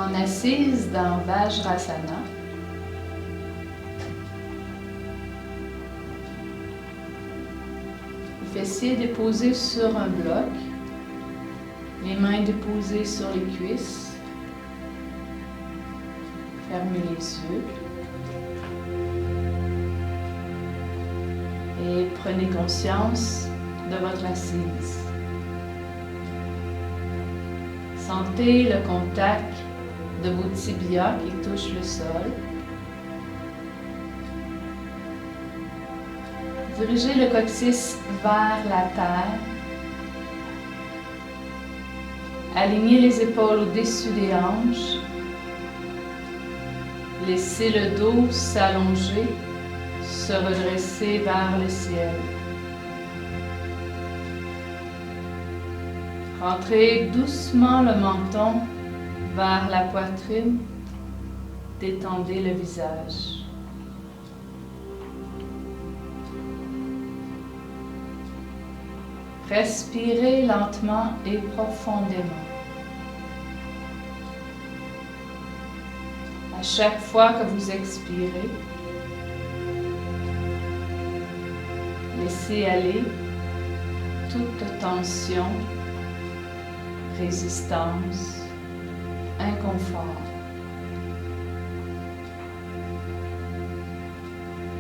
en assise dans Vajrasana. Les fessiers déposés sur un bloc, les mains déposées sur les cuisses. Fermez les yeux. Et prenez conscience de votre assise. Sentez le contact de vos tibias qui touchent le sol. Dirigez le coccyx vers la terre. Alignez les épaules au-dessus des hanches. Laissez le dos s'allonger, se redresser vers le ciel. Rentrez doucement le menton vers la poitrine. Détendez le visage. Respirez lentement et profondément. À chaque fois que vous expirez, laissez aller toute tension, résistance, inconfort.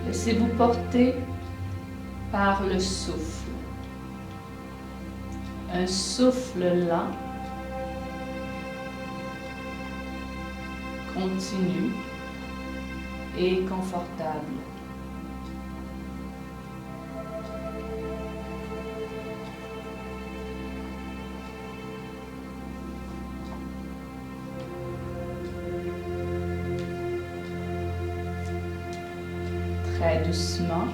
Laissez-vous porter par le souffle. Un souffle lent, continu et confortable. Très doucement,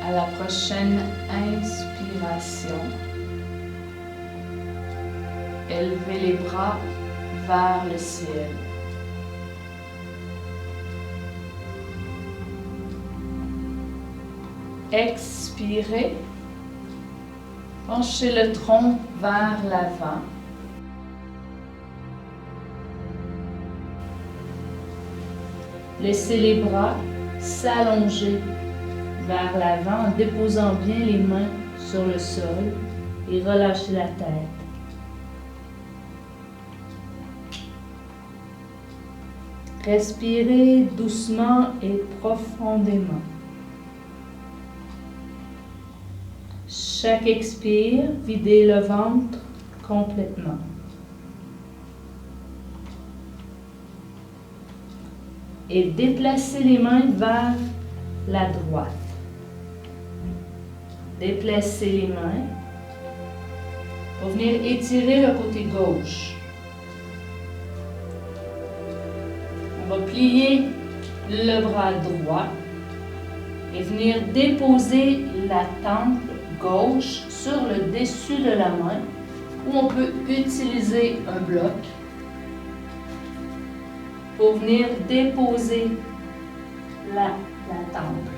à la prochaine inspiration, élevez les bras vers le ciel. Expirez, penchez le tronc vers l'avant. Laissez les bras s'allonger vers l'avant en déposant bien les mains sur le sol et relâchez la tête. Respirez doucement et profondément. Chaque expire, videz le ventre complètement. Et déplacez les mains vers la droite. Déplacez les mains pour venir étirer le côté gauche. On va plier le bras droit et venir déposer la tempe gauche sur le dessus de la main, où on peut utiliser un bloc pour venir déposer la tempe.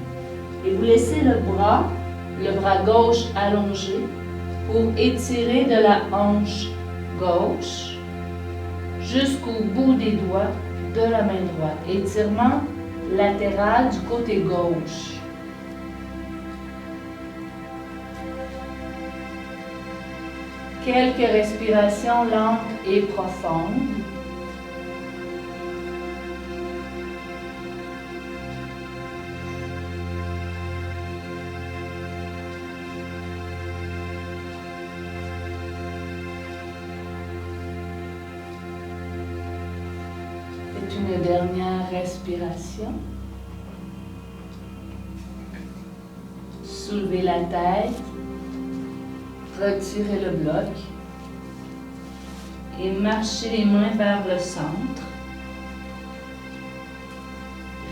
Et vous laissez le bras gauche allongé pour étirer de la hanche gauche jusqu'au bout des doigts de la main droite. Étirement latéral du côté gauche. Quelques respirations lentes et profondes. Une dernière respiration. Soulevez la tête, retirez le bloc et marchez les mains vers le centre.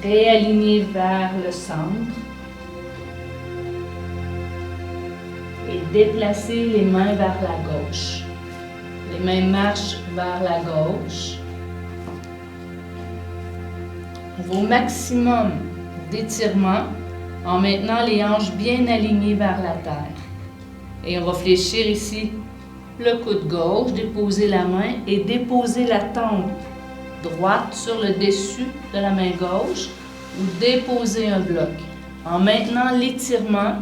Réalignez vers le centre et déplacez les mains vers la gauche. Les mains marchent vers la gauche. Au maximum d'étirement en maintenant les hanches bien alignées vers la terre. Et on va fléchir ici le coude gauche, déposez la main et déposez la tempe droite sur le dessus de la main gauche ou déposez un bloc en maintenant l'étirement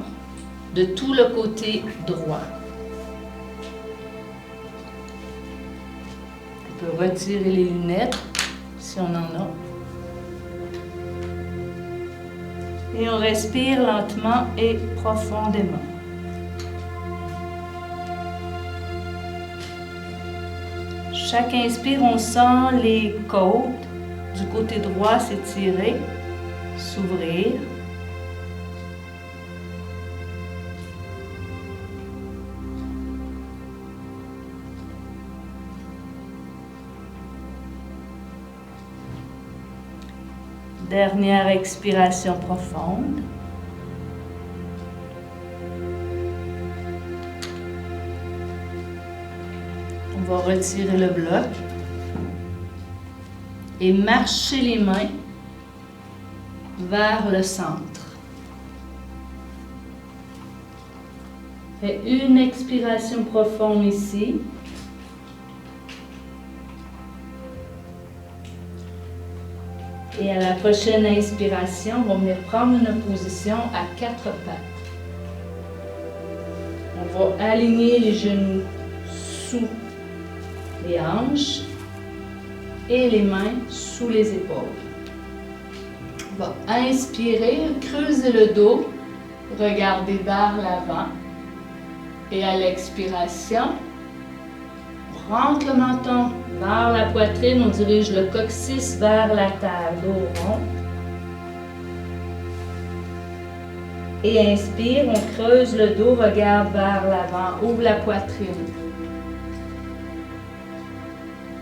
de tout le côté droit. On peut retirer les lunettes si on en a. Et on respire lentement et profondément. Chaque inspire, on sent les côtes du côté droit s'étirer, s'ouvrir. Dernière expiration profonde. On va retirer le bloc et marcher les mains vers le centre. Faites une expiration profonde ici. Et à la prochaine inspiration, on va venir prendre une position à 4 pattes. On va aligner les genoux sous les hanches et les mains sous les épaules. On va inspirer, creuser le dos, regarder vers l'avant. Et à l'expiration, on rentre le menton vers la poitrine, on dirige le coccyx vers la terre, dos rond. Et inspire, on creuse le dos, regarde vers l'avant, ouvre la poitrine.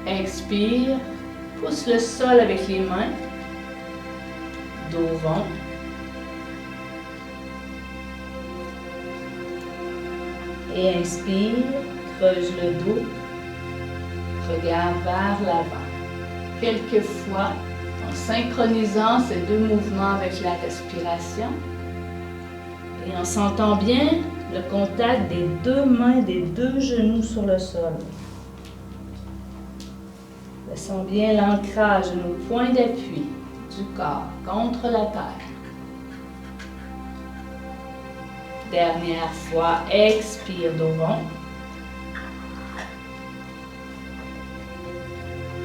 Expire, pousse le sol avec les mains, dos rond. Et inspire, creuse le dos, regarde vers l'avant. Quelquefois, en synchronisant ces deux mouvements avec la respiration et en sentant bien le contact des deux mains, des deux genoux sur le sol. Laissons bien l'ancrage de nos points d'appui du corps contre la terre. Dernière fois, expire dos rond.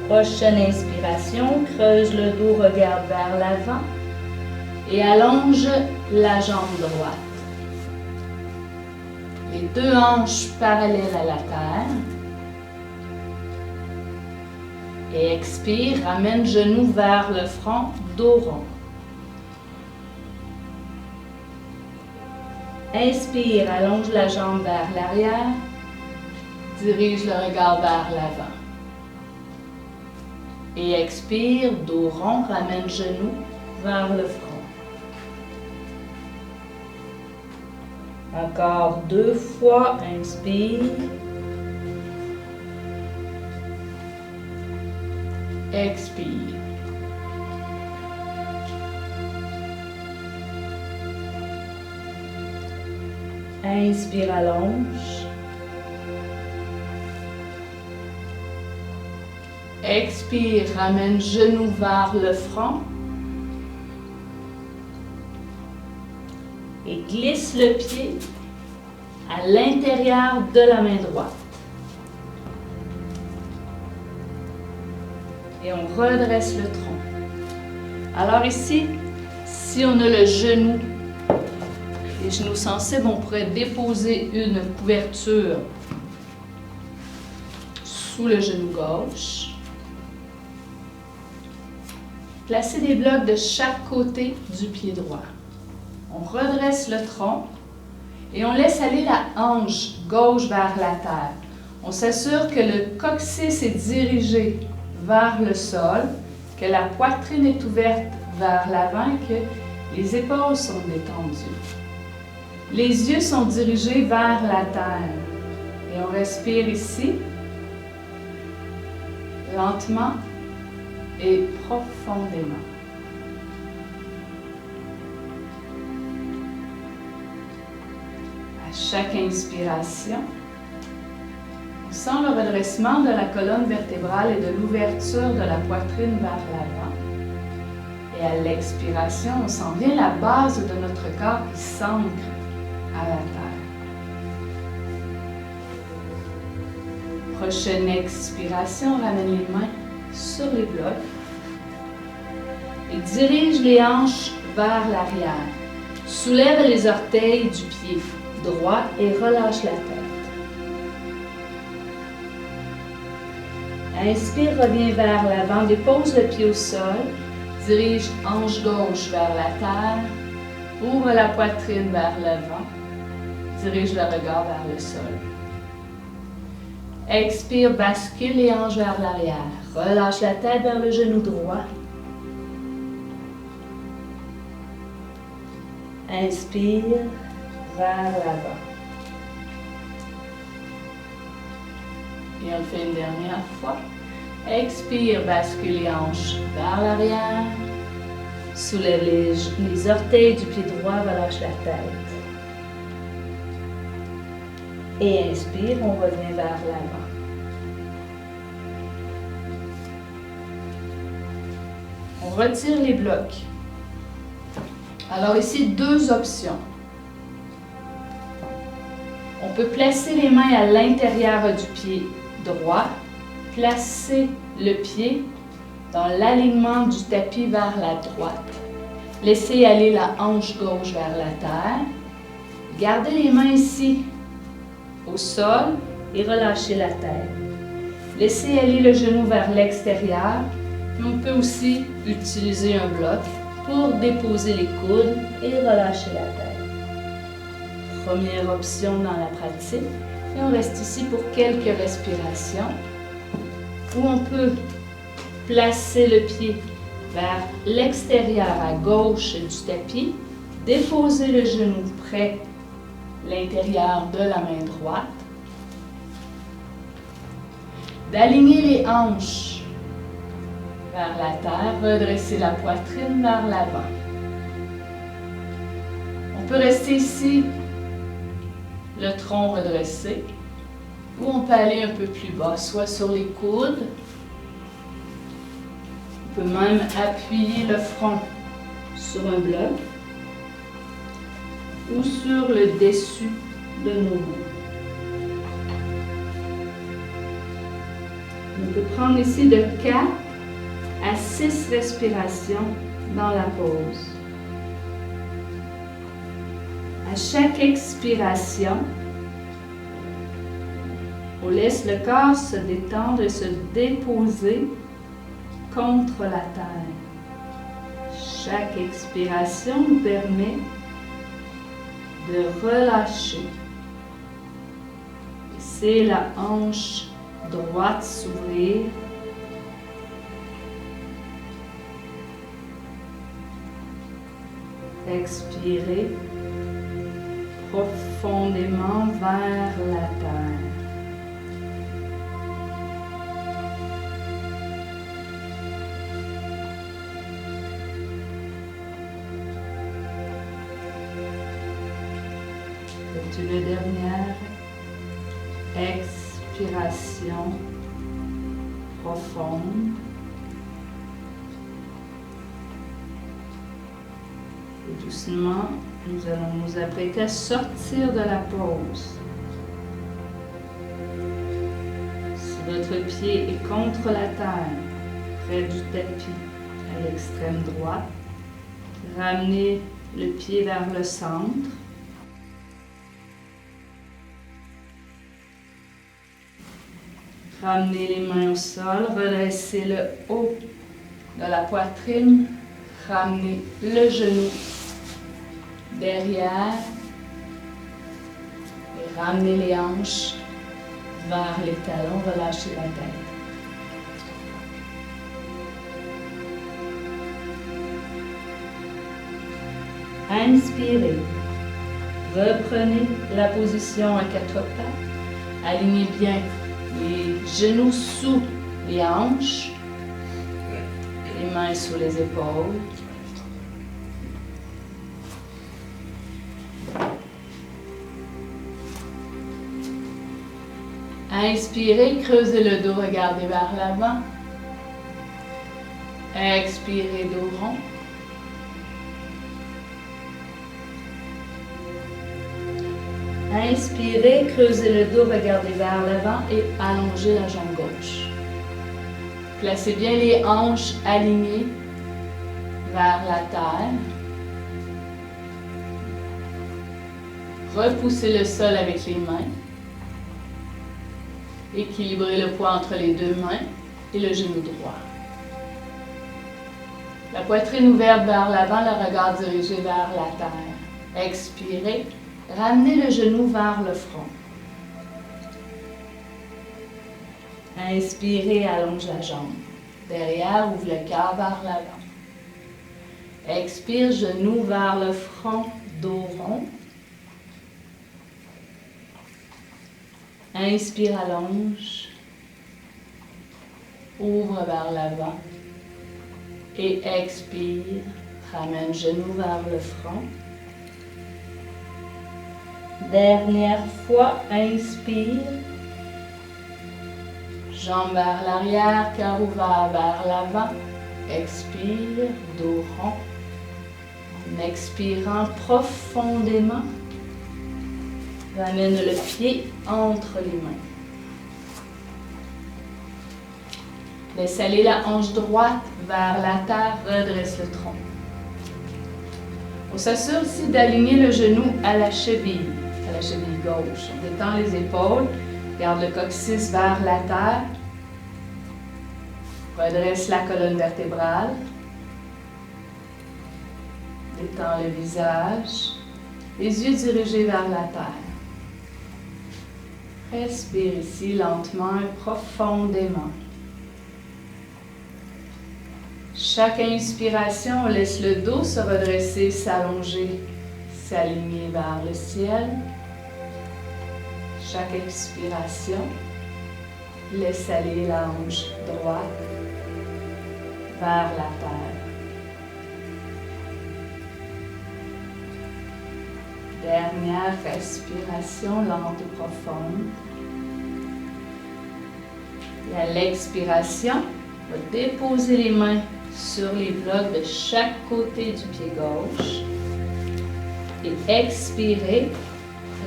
Prochaine inspiration, creuse le dos, regarde vers l'avant et allonge la jambe droite. Les deux hanches parallèles à la terre. Et expire, ramène genou vers le front, dos rond. Inspire, allonge la jambe vers l'arrière, dirige le regard vers l'avant. Et expire, dos rond, ramène genou vers le front. Encore 2 fois, inspire. Expire. Inspire, allonge. Expire, ramène genou vers le front. Et glisse le pied à l'intérieur de la main droite. Et on redresse le tronc. Alors ici, si on a le genou, les genoux sensibles, on pourrait déposer une couverture sous le genou gauche. Placez des blocs de chaque côté du pied droit. On redresse le tronc et on laisse aller la hanche gauche vers la terre. On s'assure que le coccyx est dirigé vers le sol, que la poitrine est ouverte vers l'avant et que les épaules sont détendues. Les yeux sont dirigés vers la terre. Et on respire ici, lentement et profondément. À chaque inspiration, On sent le redressement de la colonne vertébrale et de l'ouverture de la poitrine vers l'avant. Et à l'expiration, on sent bien la base de notre corps qui s'ancre à la terre. Prochaine expiration, on ramène les mains sur les blocs et dirige les hanches vers l'arrière. Soulève les orteils du pied droit et relâche la tête. Inspire, reviens vers l'avant, dépose le pied au sol, dirige hanche gauche vers la terre, ouvre la poitrine vers l'avant, dirige le regard vers le sol. Expire, bascule les hanches vers l'arrière, relâche la tête vers le genou droit. Inspire vers l'avant. Et on le fait une dernière fois. Expire, bascule les hanches vers l'arrière. Soulève les orteils du pied droit, relâche la tête. Et inspire, on revient vers l'avant. On retire les blocs. Alors ici, deux options. On peut placer les mains à l'intérieur du pied droit, placer le pied dans l'alignement du tapis vers la droite. Laissez aller la hanche gauche vers la terre. Gardez les mains ici au sol et relâchez la tête. Laissez aller le genou vers l'extérieur. On peut aussi utiliser un bloc pour déposer les coudes et relâcher la tête. Première option dans la pratique. Et on reste ici pour quelques respirations où on peut placer le pied vers l'extérieur à gauche du tapis, déposer le genou près l'intérieur de la main droite, d'aligner les hanches vers la terre, redresser la poitrine vers l'avant. On peut rester ici, le tronc redressé, ou on peut aller un peu plus bas, soit sur les coudes. On peut même appuyer le front sur un bloc ou sur le dessus de nos mains. On peut prendre ici de 4 à 6 respirations dans la pause. À chaque expiration, on laisse le corps se détendre et se déposer contre la terre. Chaque expiration nous permet de relâcher. Laissez la hanche droite s'ouvrir. Expirez profondément vers la terre. Faites une dernière expiration profonde. Et doucement, nous allons nous apprêter à sortir de la pause. Si votre pied est contre la terre, près du tapis, à l'extrême droite, ramenez le pied vers le centre. Ramenez les mains au sol, redressez le haut de la poitrine, ramenez le genou derrière et ramenez les hanches vers les talons, relâchez la tête. Inspirez, reprenez la position à 4 pattes, alignez bien les genoux sous les hanches, les mains sous les épaules. Inspirez, creusez le dos, regardez vers l'avant. Expirez, dos rond. Inspirez, creusez le dos, regardez vers l'avant et allongez la jambe gauche. Placez bien les hanches alignées vers la terre. Repoussez le sol avec les mains. Équilibrez le poids entre les deux mains et le genou droit. La poitrine ouverte vers l'avant, le regard dirigé vers la terre. Expirez. Ramenez le genou vers le front. Inspirez, allonge la jambe. Derrière, ouvre le cœur vers l'avant. Expire, genou vers le front, dos rond. Inspire, allonge. Ouvre vers l'avant. Et expire, ramène genou vers le front. Dernière fois, inspire. Jambes vers l'arrière, cœur ouvert vers l'avant. Expire, dos rond. En expirant profondément, ramène le pied entre les mains. Laisse aller la hanche droite vers la terre, redresse le tronc. On s'assure ici d'aligner le genou à la cheville gauche. On détend les épaules, garde le coccyx vers la terre, redresse la colonne vertébrale, détend le visage, les yeux dirigés vers la terre. Respire ici lentement et profondément. Chaque inspiration, on laisse le dos se redresser, s'allonger, s'aligner vers le ciel. Chaque expiration, laisse aller la hanche droite vers la terre. Dernière respiration lente et profonde. Et à l'expiration, on va déposer les mains sur les blocs de chaque côté du pied gauche. Et expirez,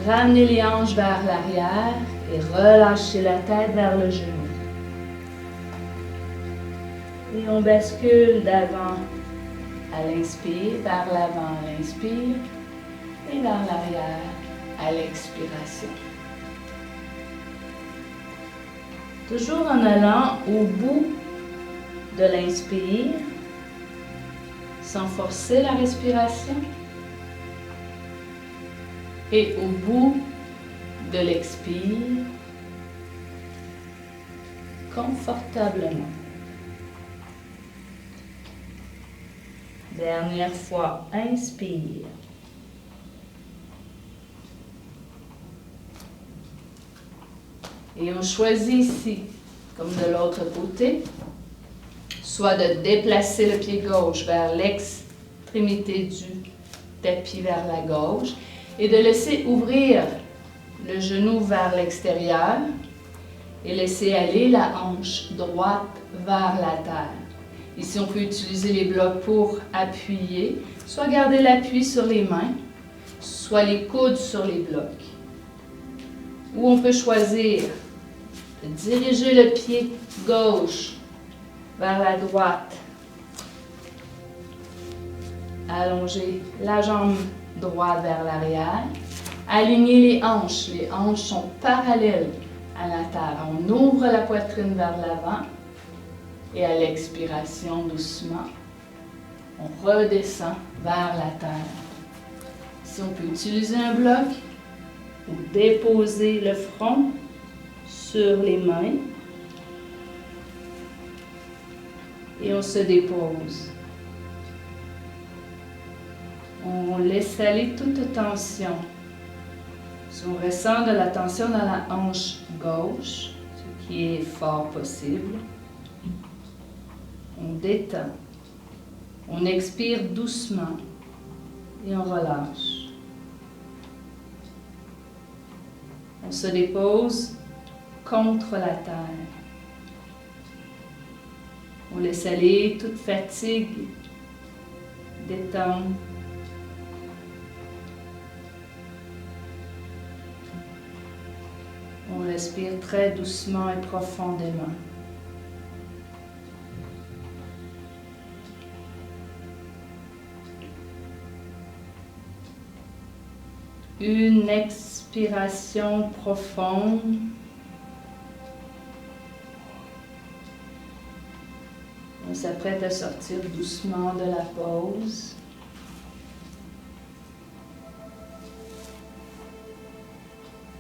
ramenez les hanches vers l'arrière et relâchez la tête vers le genou. Et on bascule d'avant à l'inspire, vers l'avant à l'inspire et vers l'arrière à l'expiration. Toujours en allant au bout de l'inspire, sans forcer la respiration. Et au bout de l'expire, confortablement. Dernière fois, inspire. Et on choisit ici, comme de l'autre côté, soit de déplacer le pied gauche vers l'extrémité du tapis vers la gauche et de laisser ouvrir le genou vers l'extérieur et laisser aller la hanche droite vers la terre. Ici, on peut utiliser les blocs pour appuyer, soit garder l'appui sur les mains, soit les coudes sur les blocs. Ou on peut choisir de diriger le pied gauche vers la droite. Allonger la jambe droite vers l'arrière. Aligner les hanches. Les hanches sont parallèles à la terre. On ouvre la poitrine vers l'avant. Et à l'expiration, doucement, on redescend vers la terre. Si on peut utiliser un bloc ou déposer le front sur les mains. Et on se dépose. On laisse aller toute tension. Si on ressent de la tension dans la hanche gauche, ce qui est fort possible, on détend. On expire doucement et on relâche. On se dépose contre la terre. On laisse aller toute fatigue, détendre. On respire très doucement et profondément. Une expiration profonde. On s'apprête à sortir doucement de la pause.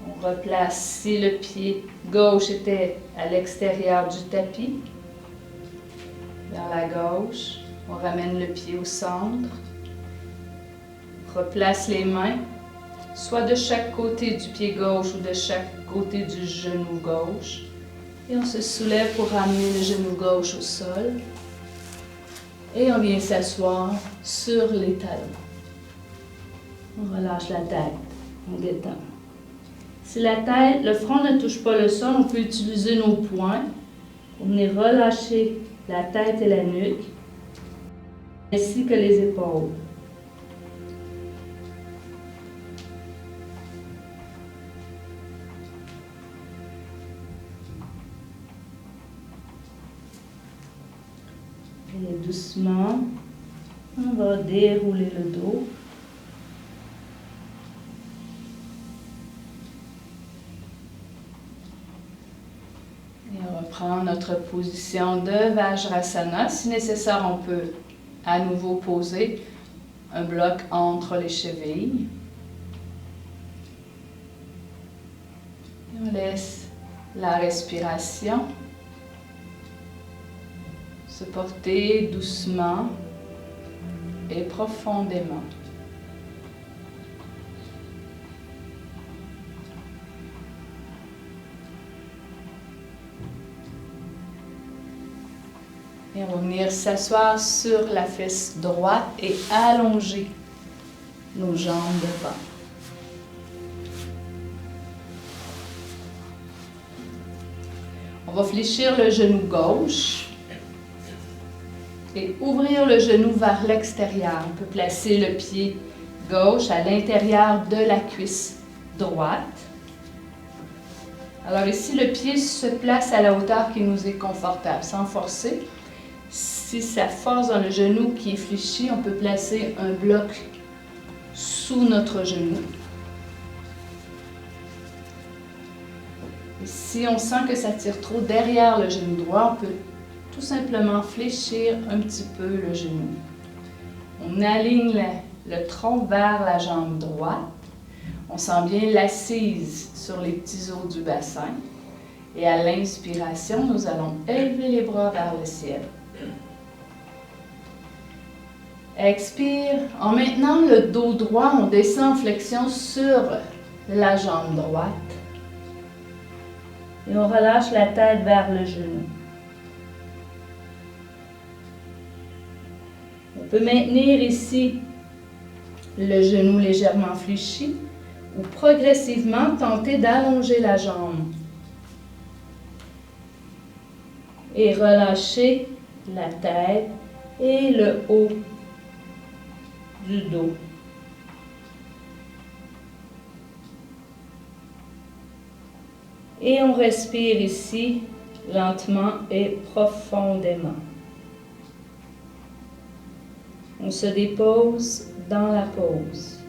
On replace, si le pied gauche était à l'extérieur du tapis, vers la gauche, on ramène le pied au centre. Replace les mains, soit de chaque côté du pied gauche ou de chaque côté du genou gauche. Et on se soulève pour ramener le genou gauche au sol. Et on vient s'asseoir sur les talons. On relâche la tête, on détend. Si la tête, le front ne touche pas le sol, on peut utiliser nos poings pour venir relâcher la tête et la nuque, ainsi que les épaules. Et doucement, on va dérouler le dos. Et on reprend notre position de Vajrasana. Si nécessaire, on peut à nouveau poser un bloc entre les chevilles. Et on laisse la respiration se porter doucement et profondément. Et on va venir s'asseoir sur la fesse droite et allonger nos jambes devant. On va fléchir le genou gauche et ouvrir le genou vers l'extérieur. On peut placer le pied gauche à l'intérieur de la cuisse droite. Alors ici, le pied se place à la hauteur qui nous est confortable, sans forcer. Si ça force dans le genou qui est fléchi, on peut placer un bloc sous notre genou. Et si on sent que ça tire trop derrière le genou droit, on peut tout simplement fléchir un petit peu le genou. On aligne le tronc vers la jambe droite. On sent bien l'assise sur les petits os du bassin. Et à l'inspiration, nous allons élever les bras vers le ciel. Expire. En maintenant le dos droit, on descend en flexion sur la jambe droite. Et on relâche la tête vers le genou. On peut maintenir ici le genou légèrement fléchi ou progressivement tenter d'allonger la jambe. Et relâcher la tête et le haut du dos. Et on respire ici lentement et profondément. On se dépose dans la pose.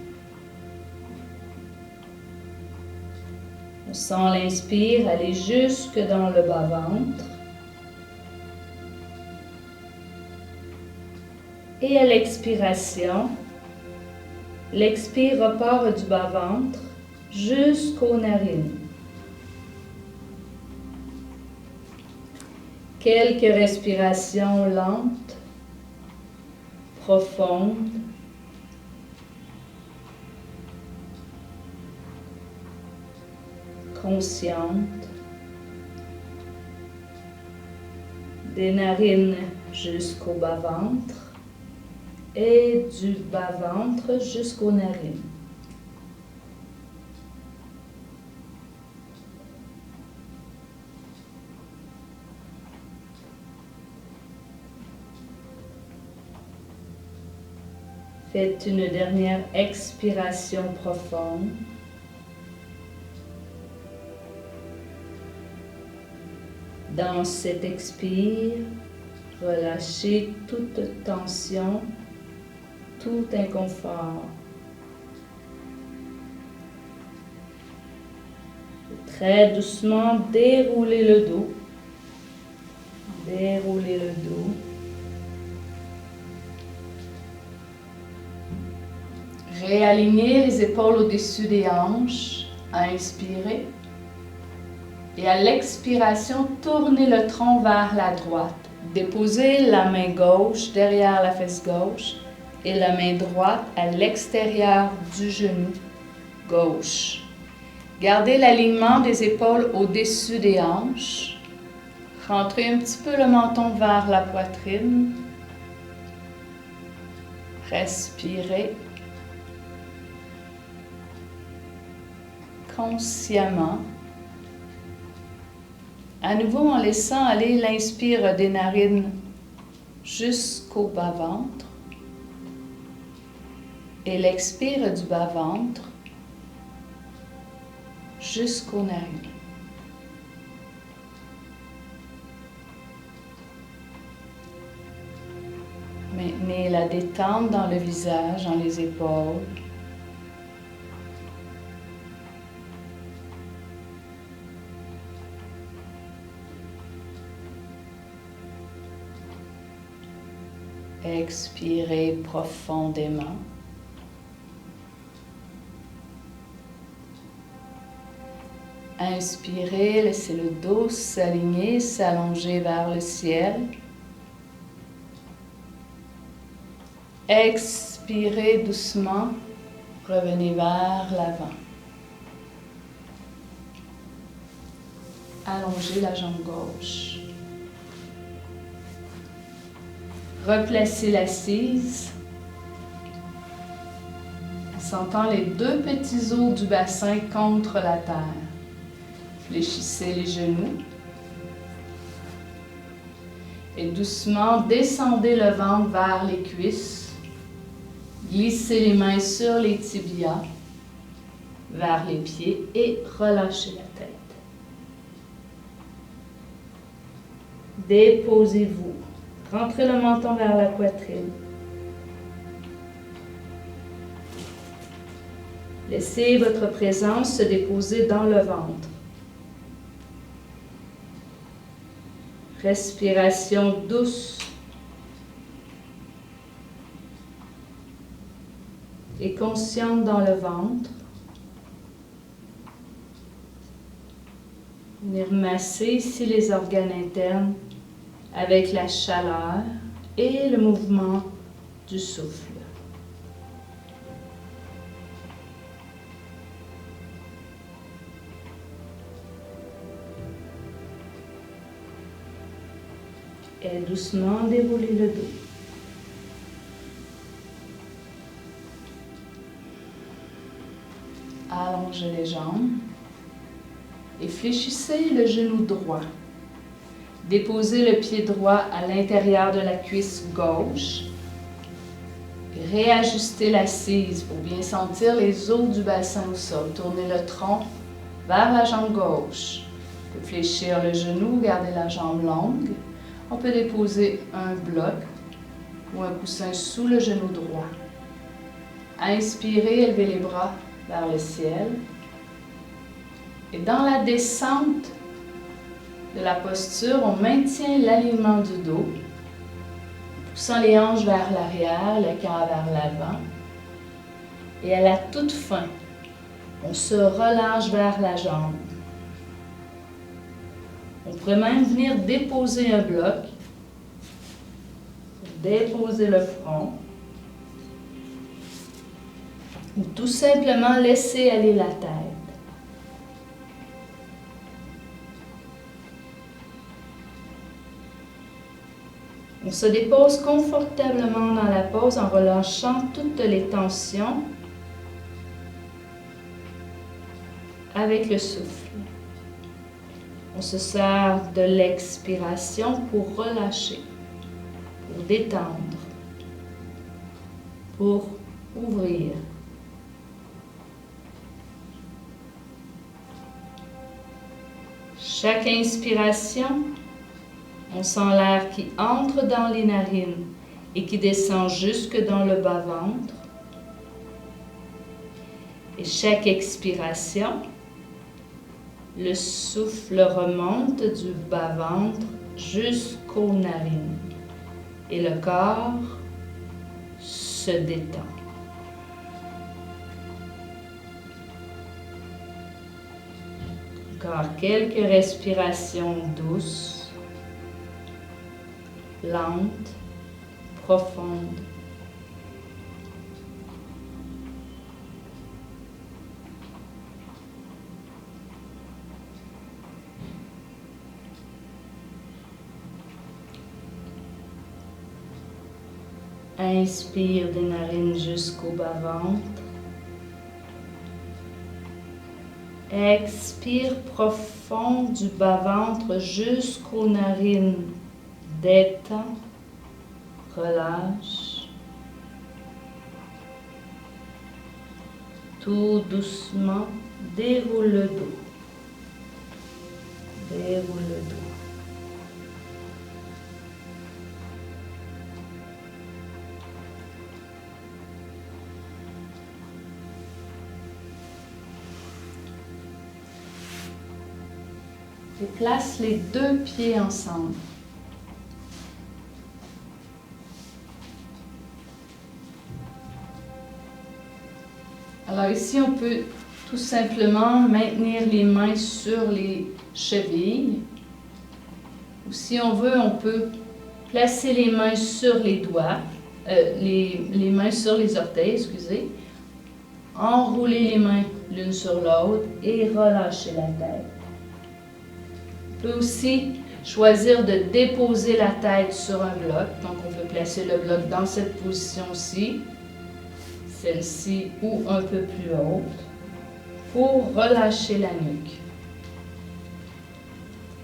On sent l'inspire aller jusque dans le bas-ventre. Et à l'expiration, l'expire repart du bas-ventre jusqu'aux narines. Quelques respirations lentes, profondes. Conscientes. Des narines jusqu'au bas-ventre. Et du bas-ventre jusqu'aux narines. Faites une dernière expiration profonde. Dans cet expire, relâchez toute tension, tout inconfort. Très doucement, déroulez le dos. Déroulez le dos. Réalignez les épaules au-dessus des hanches. Inspirez. Et à l'expiration, tournez le tronc vers la droite. Déposez la main gauche derrière la fesse gauche et la main droite à l'extérieur du genou gauche. Gardez l'alignement des épaules au-dessus des hanches. Rentrez un petit peu le menton vers la poitrine. Respirez. Consciemment. À nouveau, en laissant aller l'inspire des narines jusqu'au bas-ventre et l'expire du bas-ventre jusqu'aux narines. Maintenez la détente dans le visage, dans les épaules. Expirez profondément. Inspirez, laissez le dos s'aligner, s'allonger vers le ciel. Expirez doucement, revenez vers l'avant. Allongez la jambe gauche. Replacez l'assise en sentant les deux petits os du bassin contre la terre. Fléchissez les genoux et doucement descendez le ventre vers les cuisses. Glissez les mains sur les tibias vers les pieds et relâchez la tête. Déposez-vous. Rentrez le menton vers la poitrine. Laissez votre présence se déposer dans le ventre. Respiration douce et consciente dans le ventre. Venez masser ici les organes internes avec la chaleur et le mouvement du souffle. Et doucement déroulez le dos. Allongez les jambes et fléchissez le genou droit. Déposez le pied droit à l'intérieur de la cuisse gauche. Réajustez l'assise pour bien sentir les os du bassin au sol. Tournez le tronc vers la jambe gauche. On peut fléchir le genou, garder la jambe longue. On peut déposer un bloc ou un coussin sous le genou droit. Inspirez, élevez les bras vers le ciel. Et dans la descente de la posture, on maintient l'alignement du dos, poussant les hanches vers l'arrière, le cœur vers l'avant. Et à la toute fin, on se relâche vers la jambe. On pourrait même venir déposer un bloc, déposer le front, ou tout simplement laisser aller la tête. On se dépose confortablement dans la pose en relâchant toutes les tensions avec le souffle. On se sert de l'expiration pour relâcher, pour détendre, pour ouvrir. Chaque inspiration, on sent l'air qui entre dans les narines et qui descend jusque dans le bas-ventre. Et chaque expiration, le souffle remonte du bas-ventre jusqu'aux narines et le corps se détend. Encore quelques respirations douces, lentes, profondes. Inspire des narines jusqu'au bas-ventre. Expire profond du bas-ventre jusqu'aux narines. Détends, relâche. Tout doucement, déroule le dos. Déroule le dos. Et place les deux pieds ensemble. Alors ici, on peut tout simplement maintenir les mains sur les chevilles. Ou si on veut, on peut placer les mains sur les doigts, les mains sur les orteils, excusez. Enrouler les mains l'une sur l'autre et relâcher la tête. On peut aussi choisir de déposer la tête sur un bloc. Donc, on peut placer le bloc dans cette position-ci, celle-ci ou un peu plus haute, pour relâcher la nuque.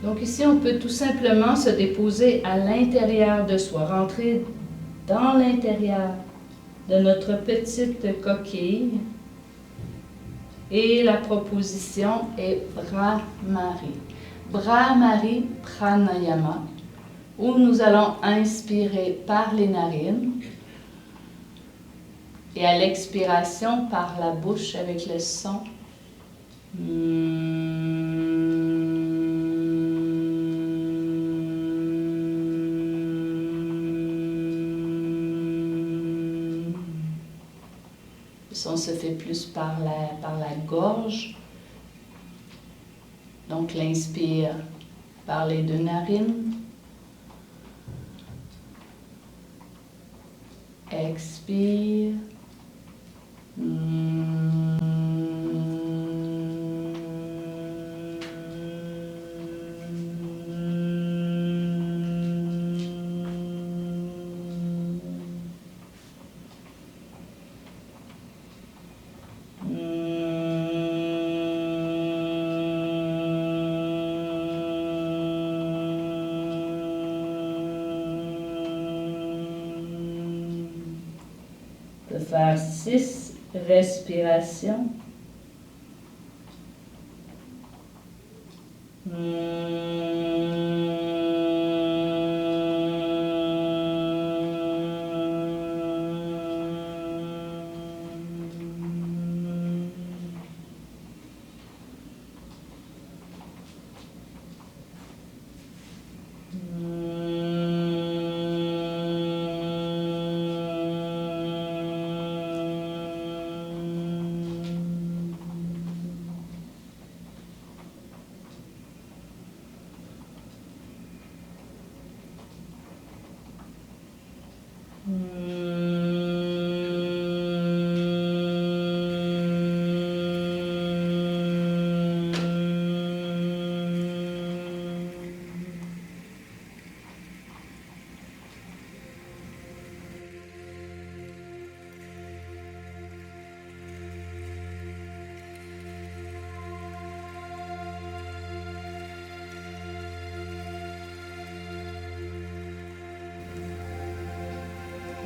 Donc ici, on peut tout simplement se déposer à l'intérieur de soi, rentrer dans l'intérieur de notre petite coquille. Et la proposition est Bhramari. Bhramari Pranayama, où nous allons inspirer par les narines et à l'expiration par la bouche avec le son. Le son se fait plus par la gorge. Donc, l'inspire par les deux narines. Expire. Faire 6 respirations.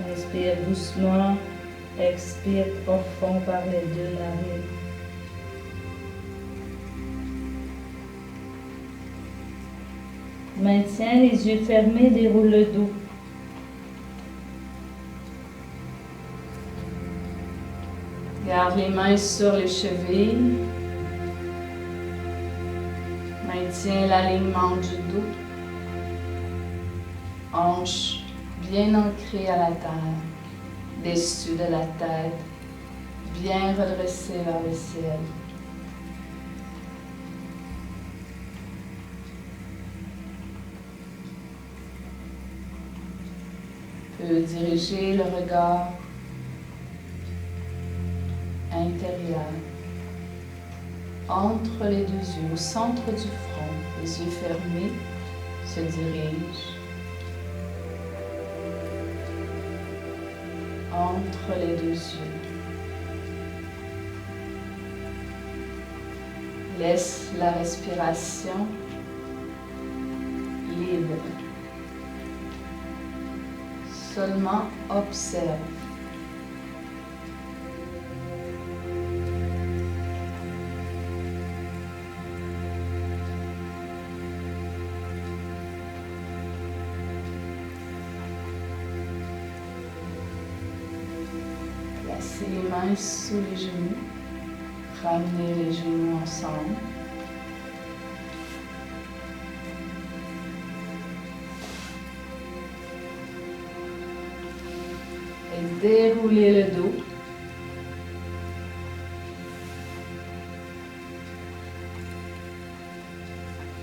Inspire doucement Expire profond par les deux narines. Maintiens les yeux fermés, déroule le dos. Garde les mains sur les chevilles. Maintiens l'alignement du dos. Hanches bien ancrées à la terre. Dessus de la tête, bien redressées vers le ciel. Peut diriger le regard intérieur entre les deux yeux, au centre du front, les yeux fermés se dirigent entre les deux yeux. Laisse la respiration libre. Seulement observe. Placez les mains sous les genoux. Ramenez les genoux ensemble. Et déroulez le dos.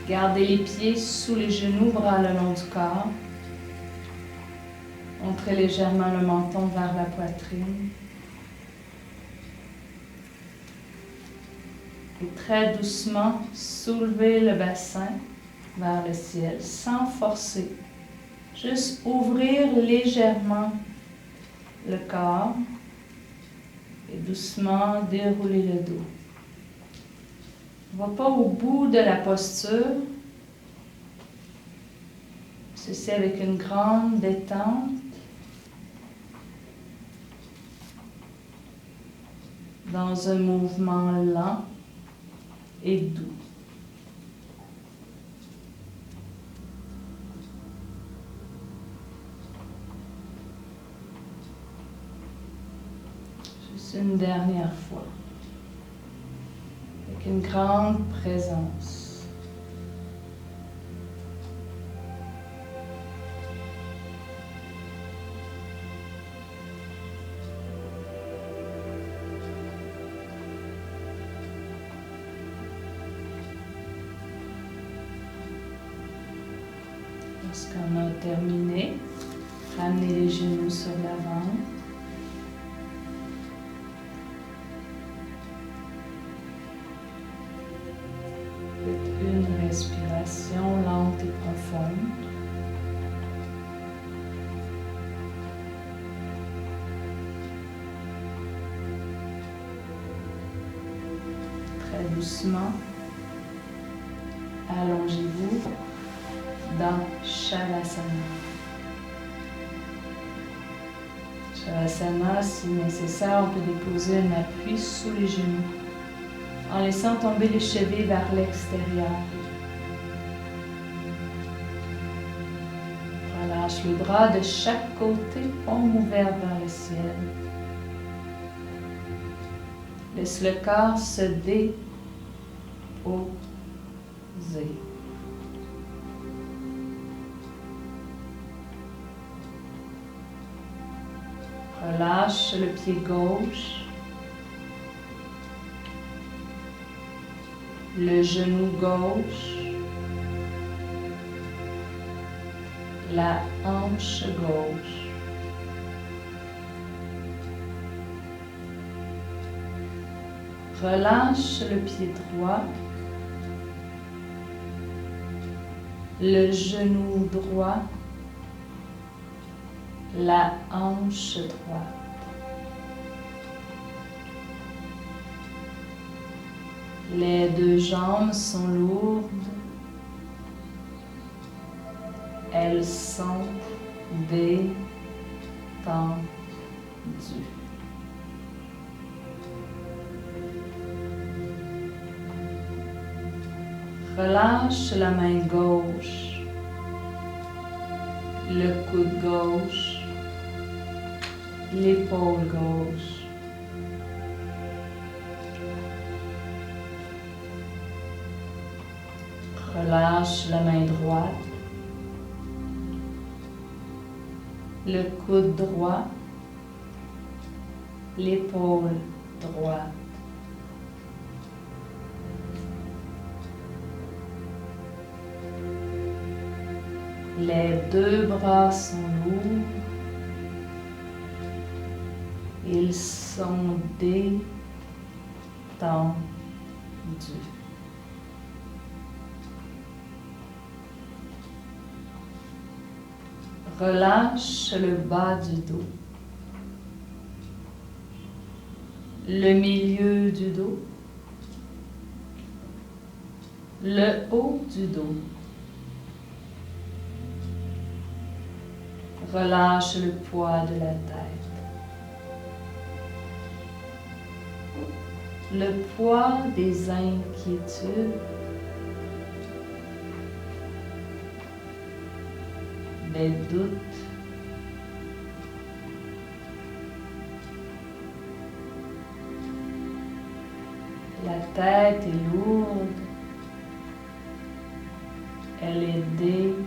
Gardez les pieds sous les genoux, bras le long du corps. Montrez légèrement le menton vers la poitrine. Et très doucement, soulevez le bassin vers le ciel sans forcer. Juste ouvrir légèrement le corps et doucement dérouler le dos. On ne va pas au bout de la posture. Ceci avec une grande détente. Dans un mouvement lent et doux. Juste une dernière fois. Avec une grande présence. Lorsqu'on a terminé, ramenez les genoux sur l'avant. Faites une respiration lente et profonde. Très doucement, allongez-vous dans Shavasana. Shavasana, si nécessaire, on peut déposer un appui sous les genoux en laissant tomber les chevilles vers l'extérieur. Relâche les bras de chaque côté, paume ouverte vers le ciel. Laisse le corps se déposer. Relâche le pied gauche, le genou gauche, la hanche gauche. Relâche le pied droit, le genou droit, la hanche droite. Les deux jambes sont lourdes. Elles sont détendues. Relâche la main gauche, le coude gauche, l'épaule gauche. Relâche la main droite, le coude droit, l'épaule droite. Les deux bras sont lourds. Ils sont détendus. Relâche le bas du dos, le milieu du dos, le haut du dos. Relâche le poids de la tête, le poids des inquiétudes, des doutes, la tête est lourde, elle est détendue.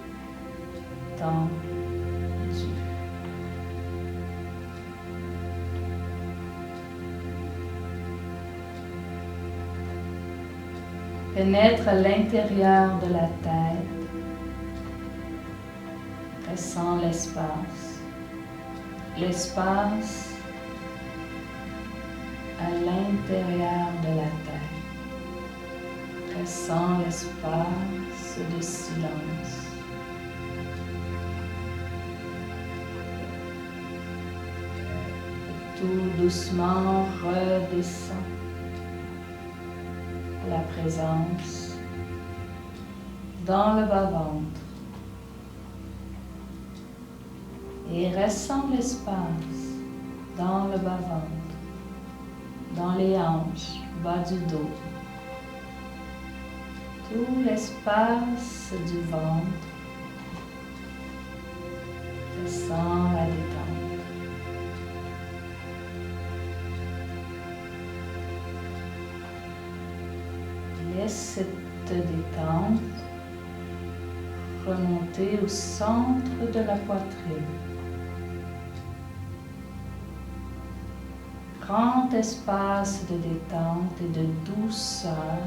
Pénètre à l'intérieur de la tête. Ressens l'espace. L'espace à l'intérieur de la tête. Ressens l'espace de silence. Tout doucement redescend. La présence dans le bas-ventre et ressens l'espace dans le bas-ventre, dans les hanches, bas du dos, tout l'espace du ventre. Ressens la détente. Laisse cette détente remonter au centre de la poitrine. Grand espace de détente et de douceur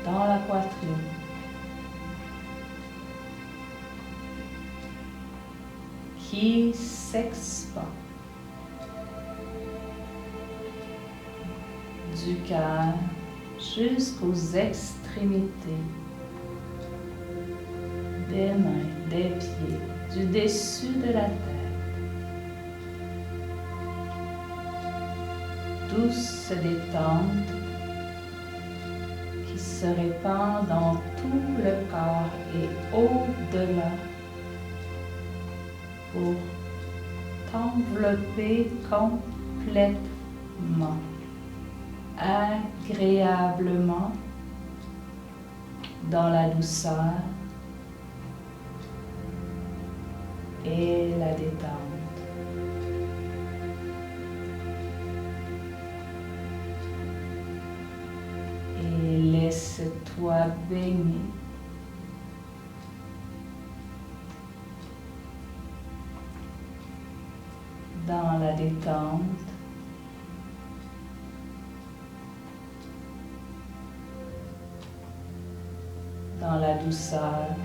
dans la poitrine. Qui s'expand du cœur jusqu'aux extrémités des mains, des pieds, du dessus de la tête. Douce détente qui se répand dans tout le corps et au-delà pour t'envelopper complètement, agréablement dans la douceur et la détente. Et laisse-toi baigner dans la détente, dans la douceur,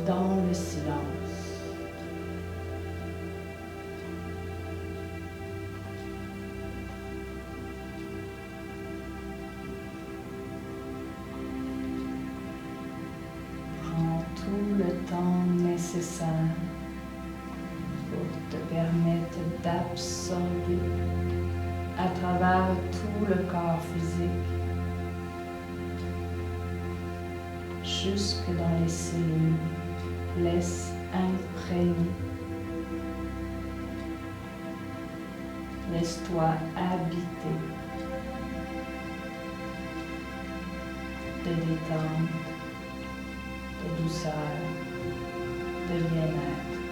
dans le silence. Prends tout le temps nécessaire pour te permettre d'absorber à travers tout le corps physique, jusque dans les cellules. Laisse imprégner. Laisse-toi habiter de détente, de douceur, de bien-être.